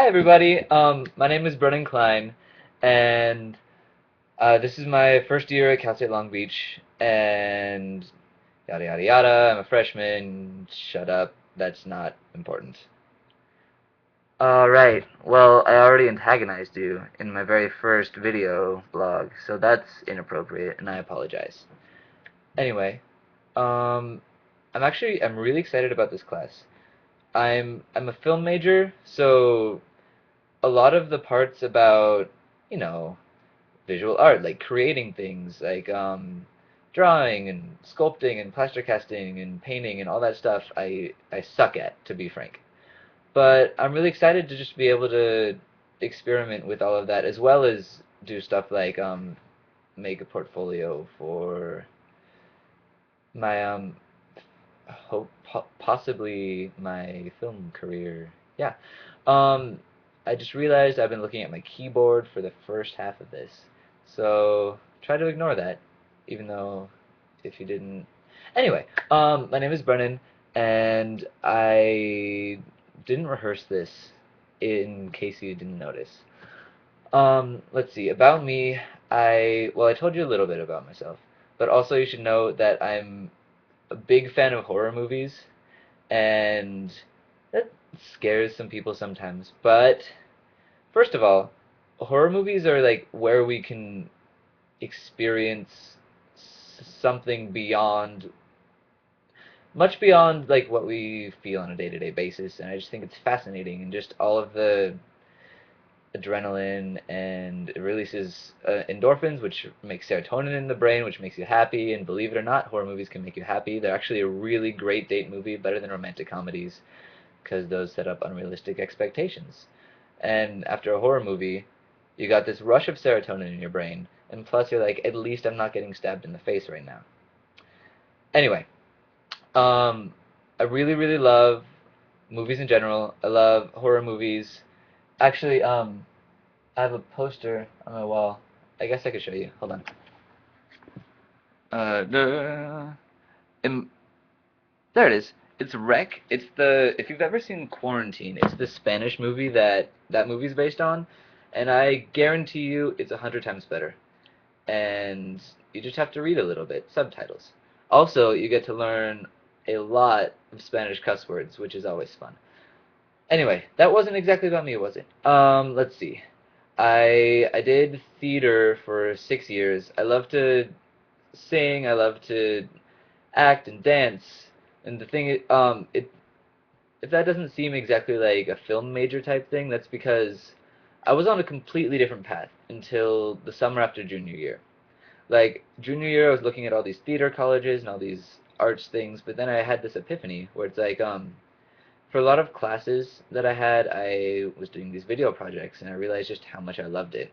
Hi everybody. My name is Brennan Klein, and this is my first year at Cal State Long Beach, and yada yada yada. I'm a freshman. Shut up. That's not important. Alright, well, I already antagonized you in my very first video blog, so that's inappropriate, and I apologize. Anyway, um, I'm really excited about this class. I'm a film major, so a lot of the parts about, you know, visual art, like creating things, like drawing and sculpting and plaster casting and painting and all that stuff, I suck at, to be frank. But I'm really excited to just be able to experiment with all of that, as well as do stuff like make a portfolio for my hope possibly my film career. Yeah. Um, I just realized I've been looking at my keyboard for the first half of this. So try to ignore that, even though if you didn't. Anyway, my name is Brennan, and I didn't rehearse this in case you didn't notice. Let's see. About me, I told you a little bit about myself, but also you should know that I'm a big fan of horror movies, and that scares some people sometimes. But first of all, horror movies are like where we can experience something beyond, much beyond like what we feel on a day-to-day basis, and I just think it's fascinating, and just all of the adrenaline, and it releases endorphins, which makes serotonin in the brain, which makes you happy. And believe it or not, horror movies can make you happy. They're actually a really great date movie, better than romantic comedies, because those set up unrealistic expectations. And after a horror movie, you got this rush of serotonin in your brain, and plus you're like, at least I'm not getting stabbed in the face right now. Anyway, um, I really, really love movies in general. I love horror movies. Actually, I have a poster on my wall. I guess I could show you. Hold on. Duh. Um, there it is. It's Rec. It's the if you've ever seen Quarantine, it's the Spanish movie that movie's based on, and I guarantee you it's 100 times better. And you just have to read a little bit, subtitles. Also, you get to learn a lot of Spanish cuss words, which is always fun. Anyway, that wasn't exactly about me, was it? Let's see. I did theater for 6 years. I love to sing. I love to act and dance. And the thing is, if that doesn't seem exactly like a film major type thing, that's because I was on a completely different path until the summer after junior year. Like junior year, I was looking at all these theater colleges and all these arts things, but then I had this epiphany where it's like, for a lot of classes that I had, I was doing these video projects, and I realized just how much I loved it,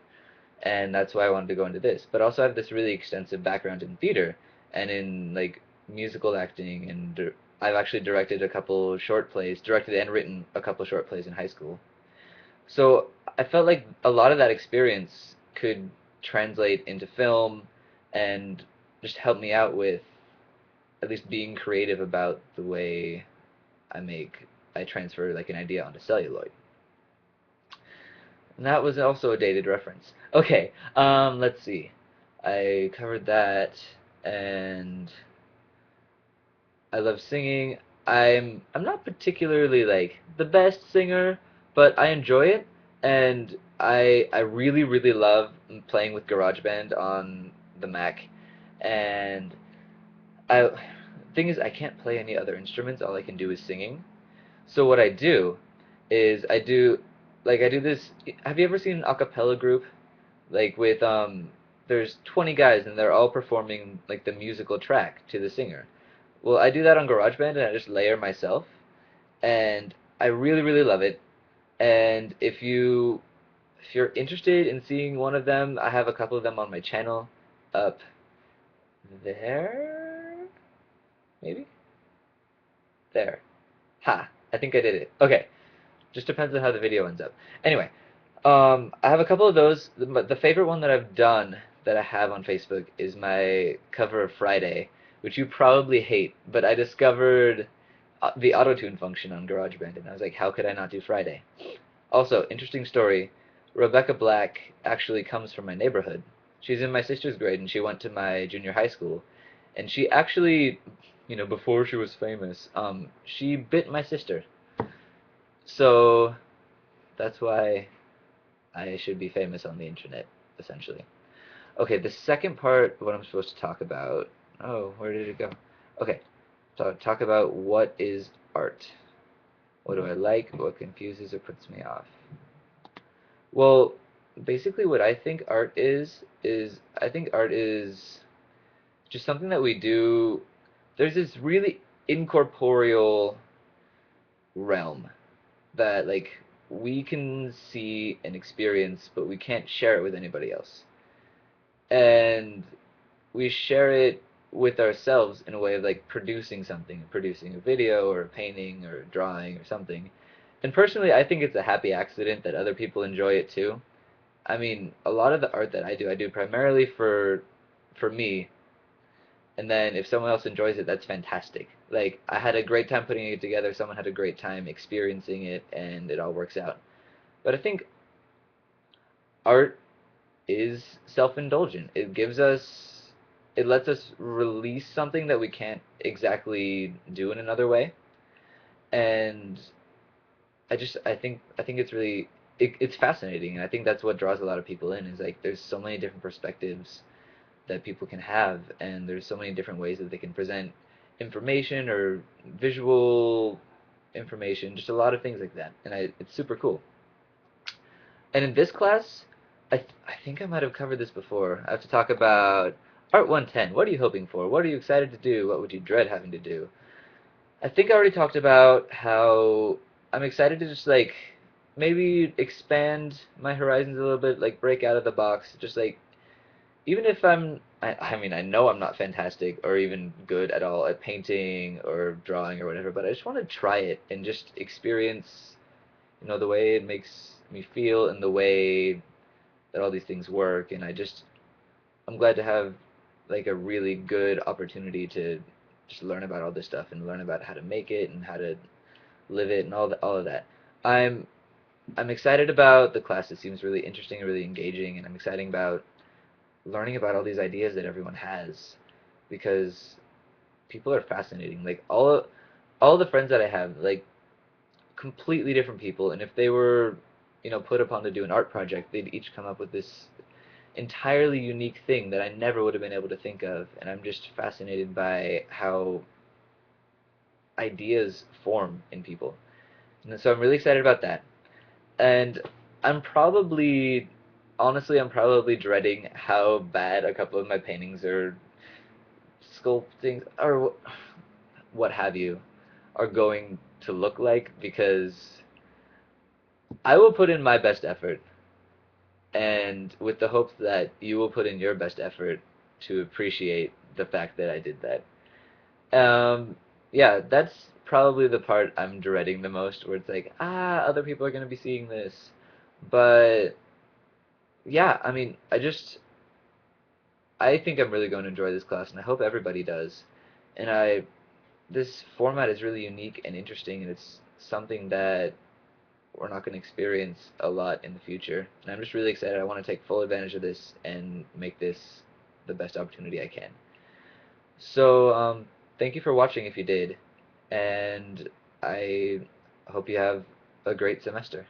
and that's why I wanted to go into this. But also, I have this really extensive background in theater and in like musical acting, and I've actually directed a couple short plays, directed and written a couple short plays in high school. So I felt like a lot of that experience could translate into film and just help me out with at least being creative about the way I make I transfer like an idea onto celluloid. And that was also a dated reference. Okay, let's see. I covered that, and I love singing. I'm not particularly like the best singer, but I enjoy it, and I really really love playing with GarageBand on the Mac. And I thing is I can't play any other instruments. All I can do is singing. So what I do is I do this. Have you ever seen an a cappella group? Like with there's 20 guys and they're all performing like the musical track to the singer. Well, I do that on GarageBand, and I just layer myself, and I really really love it. And if you're interested in seeing one of them, I have a couple of them on my channel up there, maybe there. Ha! I think I did it. Okay. Just depends on how the video ends up. Anyway, I have a couple of those. The favorite one that I've done that I have on Facebook is my cover of Friday, which you probably hate, but I discovered the auto-tune function on GarageBand, and I was like, how could I not do Friday? Also, interesting story. Rebecca Black actually comes from my neighborhood. She's in my sister's grade, and she went to my junior high school. And she actually, before she was famous, she bit my sister. So that's why I should be famous on the internet, essentially. Okay, the second part, what I'm supposed to talk about. Oh, where did it go? Okay, so talk about what is art. What do I like? What confuses or puts me off? Well, basically, what I think art is I think art is just something that we do. There's this really incorporeal realm that like we can see and experience, but we can't share it with anybody else. And we share it with ourselves in a way of like producing something, producing a video or a painting or a drawing or something. And personally, I think it's a happy accident that other people enjoy it too. I mean, a lot of the art that I do primarily for me, and then if someone else enjoys it, that's fantastic. Like I had a great time putting it together, someone had a great time experiencing it, and it all works out. But I think art is self-indulgent. It lets us release something that we can't exactly do in another way. And I think it's fascinating, and I think that's what draws a lot of people in is like there's so many different perspectives that people can have, and there's so many different ways that they can present information or visual information, just a lot of things like that, and it's super cool. And in this class, I think I might have covered this before. I have to talk about Art 110. What are you hoping for? What are you excited to do? What would you dread having to do? I think I already talked about how I'm excited to just like maybe expand my horizons a little bit, like break out of the box, just like even if I mean, I know I'm not fantastic or even good at all at painting or drawing or whatever, but I just want to try it and just experience, the way it makes me feel and the way that all these things work. And I'm glad to have like a really good opportunity to just learn about all this stuff and learn about how to make it and how to live it and all of that. I'm I'm excited about the class. It seems really interesting and really engaging, and I'm excited about learning about all these ideas that everyone has because people are fascinating. Like all the friends that I have, like completely different people, and if they were, put upon to do an art project, they'd each come up with this entirely unique thing that I never would have been able to think of, and I'm just fascinated by how ideas form in people. And so I'm really excited about that. And I'm probably honestly I'm probably dreading how bad a couple of my paintings or sculpting or what have you are going to look like because I will put in my best effort and with the hopes that you will put in your best effort to appreciate the fact that I did that. Yeah, that's probably the part I'm dreading the most, where it's like, other people are gonna be seeing this, but yeah, I mean, I think I'm really going to enjoy this class, and I hope everybody does. And this format is really unique and interesting, and it's something that we're not going to experience a lot in the future. And I'm just really excited. I want to take full advantage of this and make this the best opportunity I can. So, thank you for watching if you did, and I hope you have a great semester.